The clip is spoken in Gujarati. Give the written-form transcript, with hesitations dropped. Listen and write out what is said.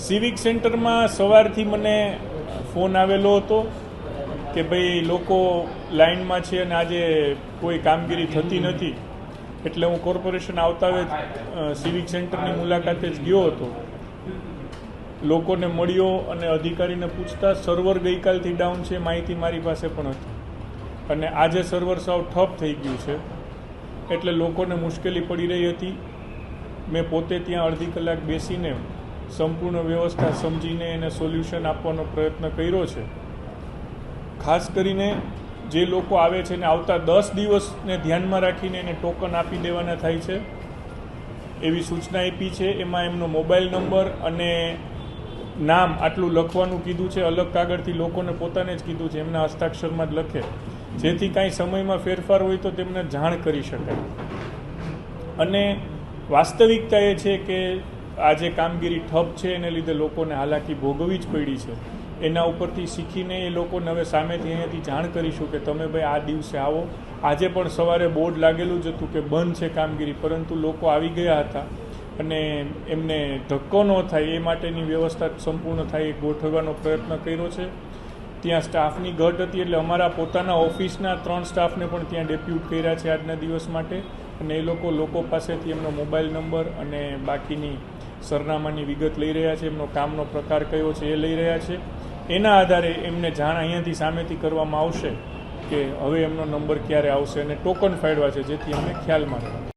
સિવિક સેન્ટરમાં સવારથી મને ફોન આવેલો હતો કે ભાઈ લોકો લાઇનમાં છે અને આજે કોઈ કામગીરી થતી નથી, એટલે હું કોર્પોરેશન આવતા સિવિક સેન્ટરની મુલાકાતે જ ગયો હતો. લોકોને મળ્યો અને અધિકારીને પૂછતા સર્વર ગઈકાલથી ડાઉન છે માહિતી મારી પાસે પણ હતી, અને આજે સર્વર સાવ ઠપ થઈ ગયું છે, એટલે લોકોને મુશ્કેલી પડી રહી હતી. મેં પોતે ત્યાં અડધી કલાક બેસીને સંપૂર્ણ વ્યવસ્થા સમજીને એને સોલ્યુશન આપવાનો પ્રયત્ન કર્યો છે. ખાસ કરીને જે લોકો આવે છે ને આવતા 10 દિવસને ધ્યાનમાં રાખીને એને ટોકન આપી દેવાના થાય છે એવી સૂચના આપી છે. એમાં એમનો મોબાઈલ નંબર અને નામ આટલું લખવાનું કીધું છે. અલગ કાગળથી લોકોને પોતાને જ કીધું છે એમના હસ્તાક્ષરમાં જ લખે, જેથી કાંઈ સમયમાં ફેરફાર હોય તો તેમને જાણ કરી શકાય. અને વાસ્તવિકતા એ છે કે આ જે કામગીરી ઠપ છે એને લીધે લોકોને હાલાકી ભોગવવી જ પડી છે. એના ઉપરથી શીખીને એ લોકોને હવે સામેથી અહીંયાથી જાણ કરીશું કે તમે ભાઈ આ દિવસે આવો. આજે પણ સવારે બોર્ડ લાગેલું જ હતું કે બંધ છે કામગીરી, પરંતુ લોકો આવી ગયા હતા અને એમને ધક્કો ન થાય એ માટેની વ્યવસ્થા સંપૂર્ણ થાય એ ગોઠવવાનો પ્રયત્ન કર્યો છે. ત્યાં સ્ટાફની ઘટ હતી એટલે અમારા પોતાના ઓફિસના 3 સ્ટાફને પણ ત્યાં ડેપ્યુટ કર્યા છે આજના દિવસ માટે, અને એ લોકો પાસેથી એમનો મોબાઈલ નંબર અને બાકીની સરનામાની વિગત લઈ રહ્યા છે. એમનો કામનો પ્રકાર કયો છે એ લઈ રહ્યા છે. એના આધારે એમને જાણ અહીંયાથી સામેથી કરવામાં આવશે કે હવે એમનો નંબર ક્યારે આવશે, અને ટોકન ફાળવા છે જેથી અમને ખ્યાલમાં રહે.